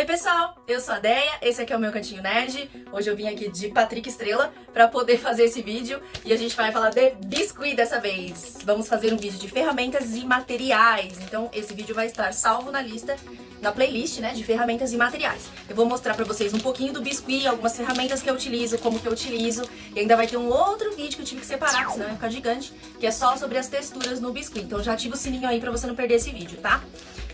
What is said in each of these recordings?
Oi pessoal, eu sou a Deia, esse aqui é o meu Cantinho Nerd. Hoje eu vim aqui de Patrick Estrela para poder fazer esse vídeo e a gente vai falar de biscuit dessa vez. Vamos fazer um vídeo de ferramentas e materiais, então esse vídeo vai estar salvo na lista, na playlist, né, de ferramentas e materiais. Eu vou mostrar para vocês um pouquinho do biscuit, algumas ferramentas que eu utilizo, como que eu utilizo, e ainda vai ter um outro vídeo que eu tive que separar, senão vai ficar gigante, que é só sobre as texturas no biscuit. Então já ativa o sininho aí para você não perder esse vídeo, tá?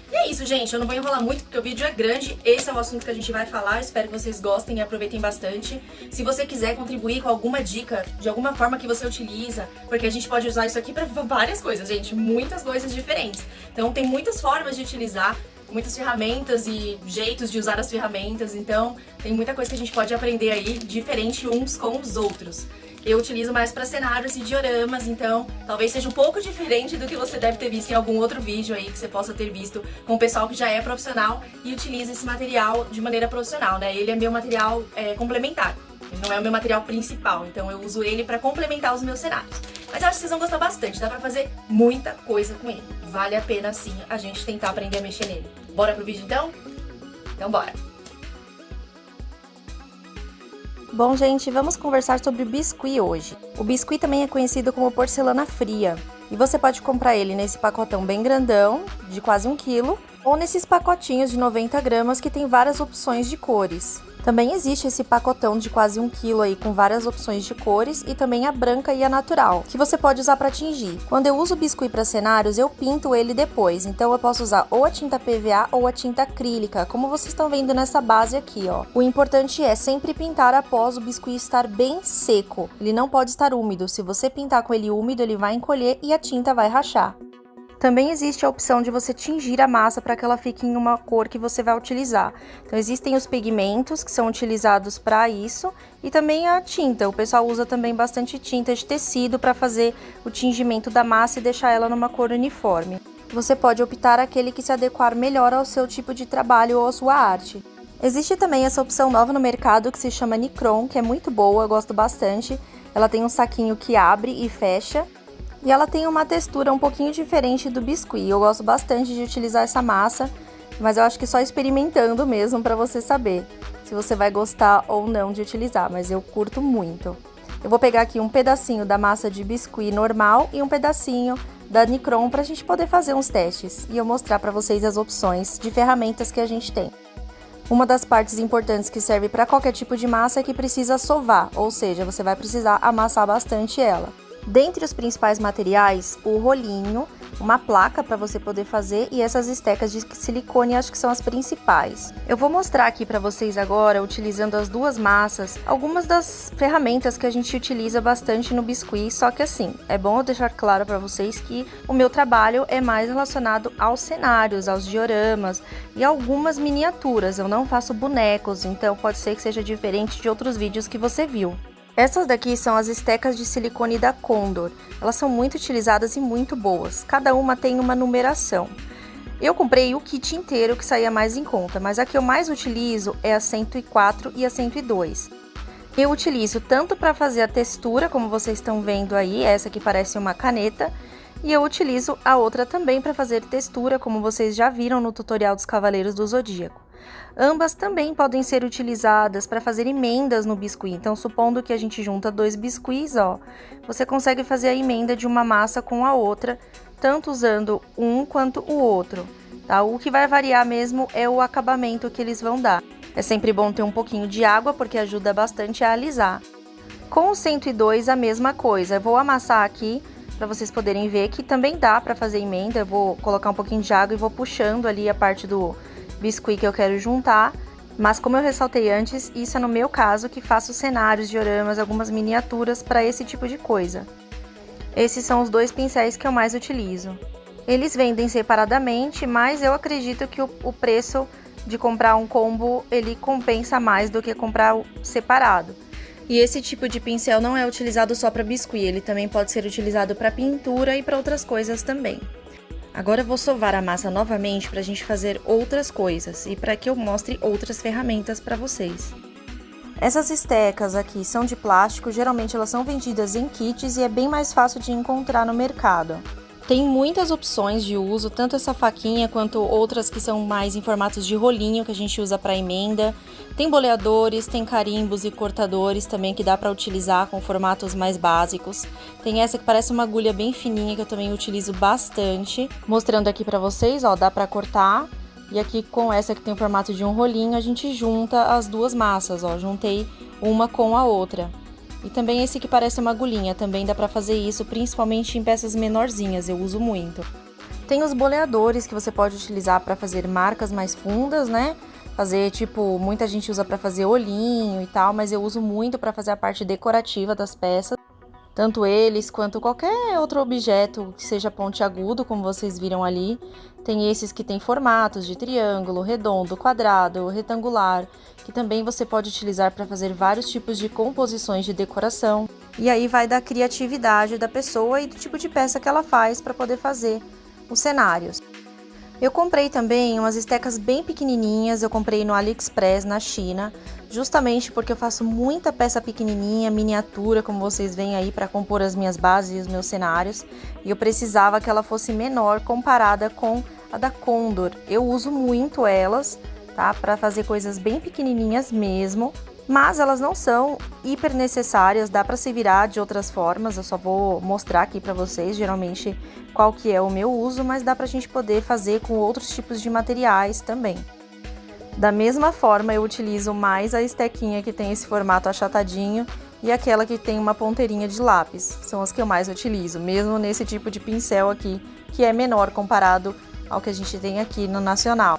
E é isso, gente, eu não vou enrolar muito porque o vídeo é grande, esse é o assunto que a gente vai falar, espero que vocês gostem e aproveitem bastante. Se você quiser contribuir com alguma dica, de alguma forma que você utiliza, porque a gente pode usar isso aqui para várias coisas, gente, muitas coisas diferentes. Então tem muitas formas de utilizar, muitas ferramentas e jeitos de usar as ferramentas, então tem muita coisa que a gente pode aprender aí, diferente uns com os outros. Eu utilizo mais para cenários e dioramas, então talvez seja um pouco diferente do que você deve ter visto em algum outro vídeo aí que você possa ter visto com o pessoal que já é profissional e utiliza esse material de maneira profissional, né? Ele é meu material complementar, ele não é o meu material principal, então eu uso ele para complementar os meus cenários. Mas eu acho que vocês vão gostar bastante, dá pra fazer muita coisa com ele. Vale a pena sim a gente tentar aprender a mexer nele. Bora pro vídeo então? Então bora! Bom, gente, vamos conversar sobre o biscuit hoje. O biscuit também é conhecido como porcelana fria. E você pode comprar ele nesse pacotão bem grandão, de quase 1 kg, ou nesses pacotinhos de 90 gramas que tem várias opções de cores. Também existe esse pacotão de quase 1 kg aí com várias opções de cores e também a branca e a natural, que você pode usar para tingir. Quando eu uso o biscuit para cenários, eu pinto ele depois, então eu posso usar ou a tinta PVA ou a tinta acrílica, como vocês estão vendo nessa base aqui, ó. O importante é sempre pintar após o biscuit estar bem seco, ele não pode estar úmido, se você pintar com ele úmido, ele vai encolher e a tinta vai rachar. Também existe a opção de você tingir a massa para que ela fique em uma cor que você vai utilizar. Então existem os pigmentos que são utilizados para isso e também a tinta. O pessoal usa também bastante tinta de tecido para fazer o tingimento da massa e deixar ela numa cor uniforme. Você pode optar aquele que se adequar melhor ao seu tipo de trabalho ou à sua arte. Existe também essa opção nova no mercado que se chama Nicron, que é muito boa, eu gosto bastante. Ela tem um saquinho que abre e fecha. E ela tem uma textura um pouquinho diferente do biscuit. Eu gosto bastante de utilizar essa massa, mas eu acho que só experimentando mesmo para você saber se você vai gostar ou não de utilizar, mas eu curto muito. Eu vou pegar aqui um pedacinho da massa de biscuit normal e um pedacinho da Nicron para a gente poder fazer uns testes e eu mostrar para vocês as opções de ferramentas que a gente tem. Uma das partes importantes que serve para qualquer tipo de massa é que precisa sovar, ou seja, você vai precisar amassar bastante ela. Dentre os principais materiais, o rolinho, uma placa para você poder fazer e essas estecas de silicone acho que são as principais. Eu vou mostrar aqui para vocês agora, utilizando as duas massas, algumas das ferramentas que a gente utiliza bastante no biscuit, só que assim, é bom eu deixar claro para vocês que o meu trabalho é mais relacionado aos cenários, aos dioramas e algumas miniaturas, eu não faço bonecos, então pode ser que seja diferente de outros vídeos que você viu. Essas daqui são as estecas de silicone da Condor, elas são muito utilizadas e muito boas, cada uma tem uma numeração. Eu comprei o kit inteiro que saía mais em conta, mas a que eu mais utilizo é a 104 e a 102. Eu utilizo tanto para fazer a textura, como vocês estão vendo aí, essa que parece uma caneta, e eu utilizo a outra também para fazer textura, como vocês já viram no tutorial dos Cavaleiros do Zodíaco. Ambas também podem ser utilizadas para fazer emendas no biscuit, então supondo que a gente junta dois biscuits, ó, você consegue fazer a emenda de uma massa com a outra, tanto usando um quanto o outro, tá? O que vai variar mesmo é o acabamento que eles vão dar. É sempre bom ter um pouquinho de água, porque ajuda bastante a alisar. Com o 102 a mesma coisa, eu vou amassar aqui para vocês poderem ver que também dá para fazer emenda. Eu vou colocar um pouquinho de água e vou puxando ali a parte do biscuit que eu quero juntar, mas como eu ressaltei antes, isso é no meu caso que faço cenários, dioramas, algumas miniaturas para esse tipo de coisa. Esses são os dois pincéis que eu mais utilizo. Eles vendem separadamente, mas eu acredito que o preço de comprar um combo, ele compensa mais do que comprar separado. E esse tipo de pincel não é utilizado só para biscuit, ele também pode ser utilizado para pintura e para outras coisas também. Agora eu vou sovar a massa novamente para a gente fazer outras coisas e para que eu mostre outras ferramentas para vocês. Essas estecas aqui são de plástico, geralmente elas são vendidas em kits e é bem mais fácil de encontrar no mercado. Tem muitas opções de uso, tanto essa faquinha quanto outras que são mais em formatos de rolinho que a gente usa para emenda. Tem boleadores, tem carimbos e cortadores também que dá para utilizar com formatos mais básicos. Tem essa que parece uma agulha bem fininha que eu também utilizo bastante. Mostrando aqui para vocês, ó, dá para cortar. E aqui com essa que tem o formato de um rolinho, a gente junta as duas massas, ó, juntei uma com a outra. E também esse que parece uma agulhinha, também dá pra fazer isso, principalmente em peças menorzinhas, eu uso muito. Tem os boleadores que você pode utilizar para fazer marcas mais fundas, né? Fazer, tipo, muita gente usa para fazer olhinho e tal, mas eu uso muito para fazer a parte decorativa das peças. Tanto eles quanto qualquer outro objeto que seja pontiagudo, como vocês viram ali. Tem esses que tem formatos de triângulo, redondo, quadrado, retangular, que também você pode utilizar para fazer vários tipos de composições de decoração. E aí vai da criatividade da pessoa e do tipo de peça que ela faz para poder fazer os cenários. Eu comprei também umas estecas bem pequenininhas, eu comprei no AliExpress, na China, justamente porque eu faço muita peça pequenininha, miniatura, como vocês veem aí, para compor as minhas bases e os meus cenários, e eu precisava que ela fosse menor comparada com a da Condor. Eu uso muito elas, tá, para fazer coisas bem pequenininhas mesmo, mas elas não são hiper necessárias, dá para se virar de outras formas, eu só vou mostrar aqui para vocês, geralmente, qual que é o meu uso, mas dá pra gente poder fazer com outros tipos de materiais também. Da mesma forma, eu utilizo mais a estequinha que tem esse formato achatadinho e aquela que tem uma ponteirinha de lápis, são as que eu mais utilizo, mesmo nesse tipo de pincel aqui, que é menor comparado ao que a gente tem aqui no Nacional.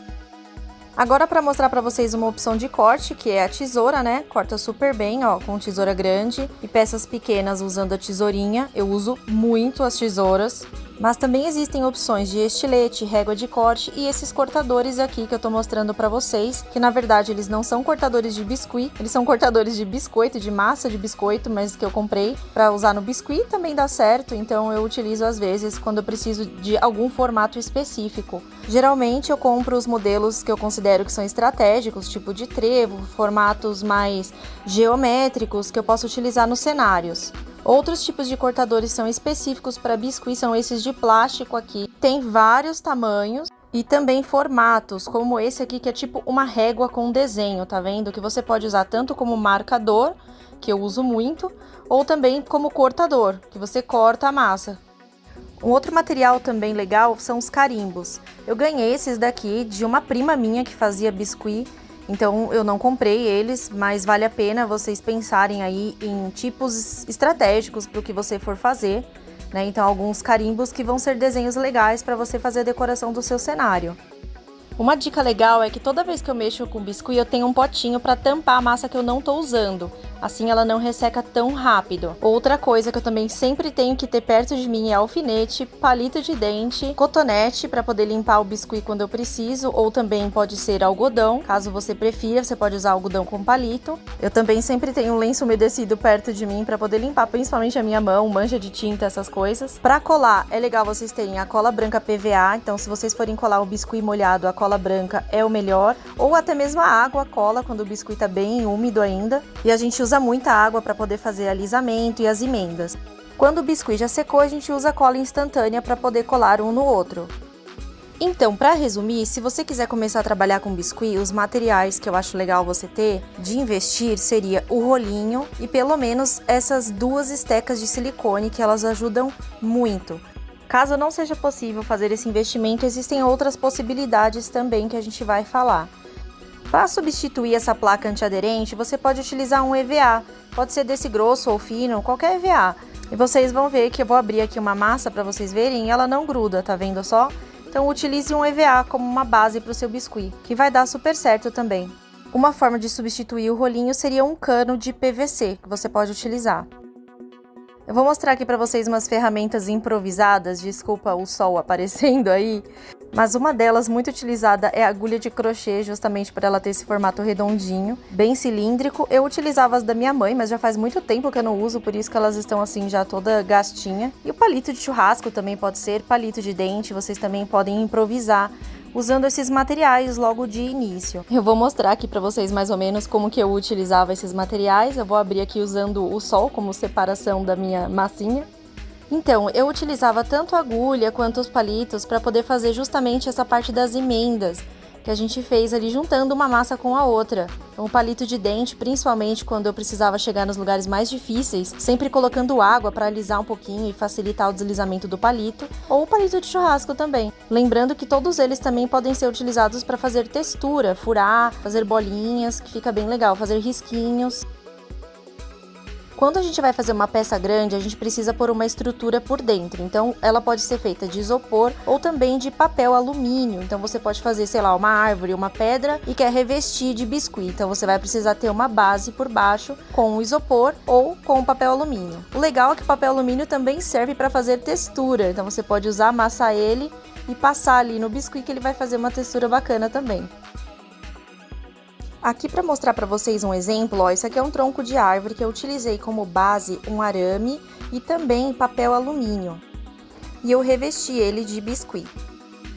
Agora para mostrar para vocês uma opção de corte, que é a tesoura, né? Corta super bem, ó, com tesoura grande e peças pequenas usando a tesourinha. Eu uso muito as tesouras, mas também existem opções de estilete, régua de corte e esses cortadores aqui que eu tô mostrando para vocês, que na verdade eles não são cortadores de biscuit, eles são cortadores de biscoito, de massa de biscoito, mas que eu comprei para usar no biscuit também dá certo, então eu utilizo às vezes quando eu preciso de algum formato específico. Geralmente eu compro os modelos que eu considero que são estratégicos, tipo de trevo, formatos mais geométricos que eu posso utilizar nos cenários. Outros tipos de cortadores são específicos para biscuit, são esses de plástico aqui. Tem vários tamanhos e também formatos, como esse aqui que é tipo uma régua com desenho, tá vendo? Que você pode usar tanto como marcador, que eu uso muito, ou também como cortador, que você corta a massa. Um outro material também legal são os carimbos. Eu ganhei esses daqui de uma prima minha que fazia biscuit, então eu não comprei eles, mas vale a pena vocês pensarem aí em tipos estratégicos para o que você for fazer, né? Então alguns carimbos que vão ser desenhos legais para você fazer a decoração do seu cenário. Uma dica legal é que toda vez que eu mexo com biscuit eu tenho um potinho para tampar a massa que eu não tô usando, assim ela não resseca tão rápido. Outra coisa que eu também sempre tenho que ter perto de mim é alfinete, palito de dente, cotonete para poder limpar o biscuit quando eu preciso, ou também pode ser algodão, caso você prefira, você pode usar algodão com palito. Eu também sempre tenho um lenço umedecido perto de mim para poder limpar principalmente a minha mão, mancha de tinta, essas coisas. Para colar é legal vocês terem a cola branca PVA, então se vocês forem colar o biscuit molhado, a cola branca é o melhor, ou até mesmo a água cola quando o biscuit tá bem úmido ainda, e a gente usa muita água para poder fazer alisamento e as emendas. Quando o biscuit já secou, a gente usa cola instantânea para poder colar um no outro. Então, para resumir, se você quiser começar a trabalhar com biscuit, os materiais que eu acho legal você ter de investir seria o rolinho e pelo menos essas duas estecas de silicone, que elas ajudam muito. Caso não seja possível fazer esse investimento, existem outras possibilidades também que a gente vai falar. Para substituir essa placa antiaderente, você pode utilizar um EVA, pode ser desse grosso ou fino, qualquer EVA. E vocês vão ver que eu vou abrir aqui uma massa para vocês verem e ela não gruda, tá vendo só? Então utilize um EVA como uma base para o seu biscuit, que vai dar super certo também. Uma forma de substituir o rolinho seria um cano de PVC, que você pode utilizar. Eu vou mostrar aqui para vocês umas ferramentas improvisadas, desculpa o sol aparecendo aí, mas uma delas muito utilizada é a agulha de crochê, justamente por ela ter esse formato redondinho, bem cilíndrico. Eu utilizava as da minha mãe, mas já faz muito tempo que eu não uso, por isso que elas estão assim já toda gastinha. E o palito de churrasco também pode ser, palito de dente, vocês também podem improvisar usando esses materiais logo de início. Eu vou mostrar aqui para vocês mais ou menos como que eu utilizava esses materiais. Eu vou abrir aqui usando o sol como separação da minha massinha. Então, eu utilizava tanto a agulha quanto os palitos para poder fazer justamente essa parte das emendas que a gente fez ali, juntando uma massa com a outra. Então, o palito de dente, principalmente quando eu precisava chegar nos lugares mais difíceis, sempre colocando água para alisar um pouquinho e facilitar o deslizamento do palito, ou o palito de churrasco também. Lembrando que todos eles também podem ser utilizados para fazer textura, furar, fazer bolinhas, que fica bem legal, fazer risquinhos. Quando a gente vai fazer uma peça grande, a gente precisa pôr uma estrutura por dentro. Então, ela pode ser feita de isopor ou também de papel alumínio. Então, você pode fazer, sei lá, uma árvore, uma pedra e quer revestir de biscuit. Então, você vai precisar ter uma base por baixo com o isopor ou com o papel alumínio. O legal é que o papel alumínio também serve para fazer textura. Então, você pode usar, amassar ele e passar ali no biscuit que ele vai fazer uma textura bacana também. Aqui para mostrar para vocês um exemplo, ó, isso aqui é um tronco de árvore que eu utilizei como base um arame e também papel alumínio. E eu revesti ele de biscuit.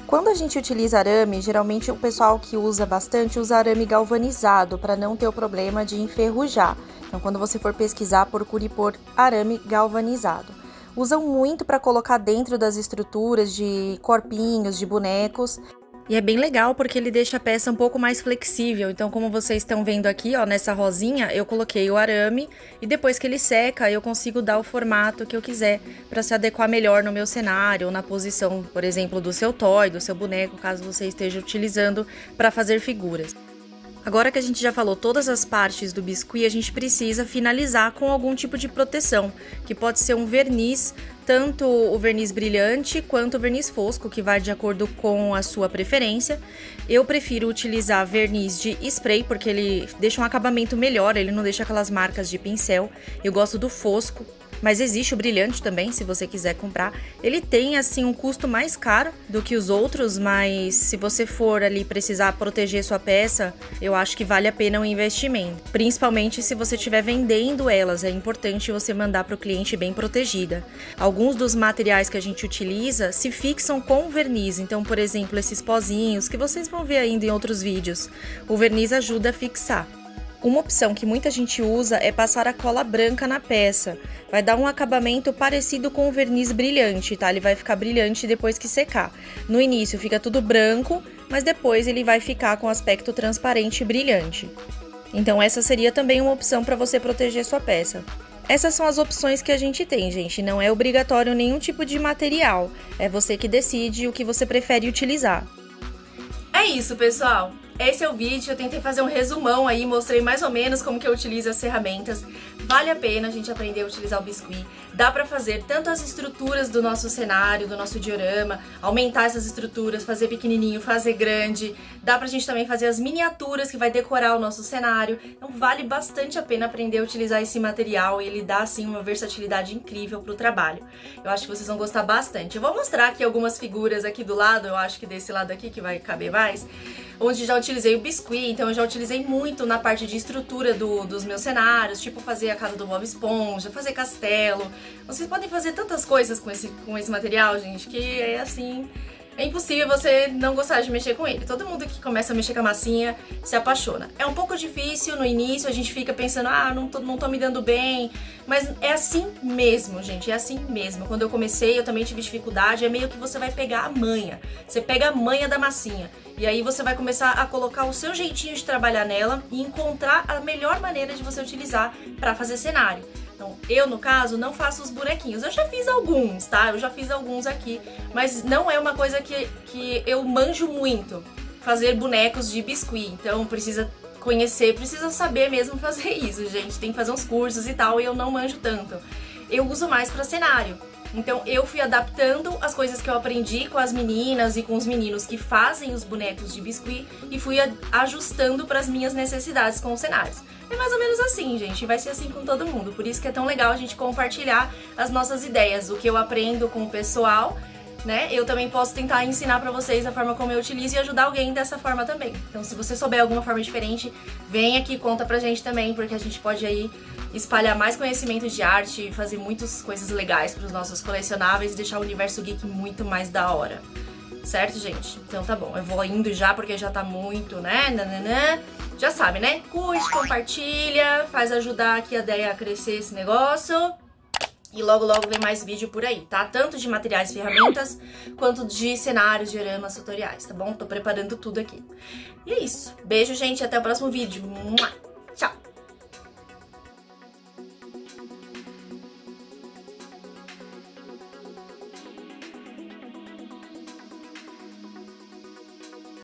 Quando a gente utiliza arame, geralmente o pessoal que usa bastante usa arame galvanizado para não ter o problema de enferrujar. Então quando você for pesquisar, procure por arame galvanizado. Usam muito para colocar dentro das estruturas de corpinhos, de bonecos. E é bem legal porque ele deixa a peça um pouco mais flexível. Então, como vocês estão vendo aqui, ó, nessa rosinha, eu coloquei o arame e depois que ele seca, eu consigo dar o formato que eu quiser para se adequar melhor no meu cenário ou na posição, por exemplo, do seu toy, do seu boneco, caso você esteja utilizando para fazer figuras. Agora que a gente já falou todas as partes do biscuit, a gente precisa finalizar com algum tipo de proteção, que pode ser um verniz, tanto o verniz brilhante quanto o verniz fosco, que vai de acordo com a sua preferência. Eu prefiro utilizar verniz de spray, porque ele deixa um acabamento melhor, ele não deixa aquelas marcas de pincel. Eu gosto do fosco. Mas existe o brilhante também, se você quiser comprar. Ele tem, assim, um custo mais caro do que os outros, mas se você for ali precisar proteger sua peça, eu acho que vale a pena o investimento. Principalmente se você estiver vendendo elas, é importante você mandar para o cliente bem protegida. Alguns dos materiais que a gente utiliza se fixam com verniz, então, por exemplo, esses pozinhos que vocês vão ver ainda em outros vídeos, o verniz ajuda a fixar. Uma opção que muita gente usa é passar a cola branca na peça. Vai dar um acabamento parecido com o verniz brilhante, tá? Ele vai ficar brilhante depois que secar. No início fica tudo branco, mas depois ele vai ficar com aspecto transparente e brilhante. Então essa seria também uma opção para você proteger sua peça. Essas são as opções que a gente tem, gente. Não é obrigatório nenhum tipo de material. É você que decide o que você prefere utilizar. É isso, pessoal. Esse é o vídeo, eu tentei fazer um resumão aí, mostrei mais ou menos como que eu utilizo as ferramentas. Vale a pena a gente aprender a utilizar o biscuit. Dá pra fazer tanto as estruturas do nosso cenário, do nosso diorama, aumentar essas estruturas, fazer pequenininho, fazer grande. Dá pra gente também fazer as miniaturas que vai decorar o nosso cenário. Então vale bastante a pena aprender a utilizar esse material e ele dá assim uma versatilidade incrível pro trabalho. Eu acho que vocês vão gostar bastante. Eu vou mostrar aqui algumas figuras aqui do lado, eu acho que desse lado aqui que vai caber mais, onde já utilizei o biscuit, então eu já utilizei muito na parte de estrutura dos meus cenários, tipo fazer a casa do Bob Esponja, fazer castelo. Vocês podem fazer tantas coisas com esse material, gente, que é assim, é impossível você não gostar de mexer com ele. Todo mundo que começa a mexer com a massinha se apaixona. É um pouco difícil no início, a gente fica pensando, não tô me dando bem, mas é assim mesmo, gente, é assim mesmo. Quando eu comecei, eu também tive dificuldade, é meio que você vai pegar a manha. Você pega a manha da massinha e aí você vai começar a colocar o seu jeitinho de trabalhar nela e encontrar a melhor maneira de você utilizar para fazer cenário. Então, eu, no caso, não faço os bonequinhos. Eu já fiz alguns, tá? Eu já fiz alguns aqui, mas não é uma coisa que eu manjo muito, fazer bonecos de biscuit. Então, precisa conhecer, precisa saber mesmo fazer isso, gente. Tem que fazer uns cursos e tal, e eu não manjo tanto. Eu uso mais para cenário. Então, eu fui adaptando as coisas que eu aprendi com as meninas e com os meninos que fazem os bonecos de biscuit e fui ajustando para as minhas necessidades com os cenários. É mais ou menos assim, gente, vai ser assim com todo mundo. Por isso que é tão legal a gente compartilhar as nossas ideias, o que eu aprendo com o pessoal, né? Eu também posso tentar ensinar pra vocês a forma como eu utilizo e ajudar alguém dessa forma também. Então, se você souber alguma forma diferente, vem aqui e conta pra gente também, porque a gente pode aí espalhar mais conhecimento de arte e fazer muitas coisas legais pros nossos colecionáveis e deixar o universo geek muito mais da hora. Certo, gente? Então tá bom, eu vou indo já porque já tá muito, né? Já sabe, né? Curte, compartilha, faz ajudar aqui a Deia a crescer esse negócio. E logo, logo vem mais vídeo por aí, tá? Tanto de materiais e ferramentas, quanto de cenários, dioramas, tutoriais, tá bom? Tô preparando tudo aqui. E é isso. Beijo, gente, até o próximo vídeo. Mua!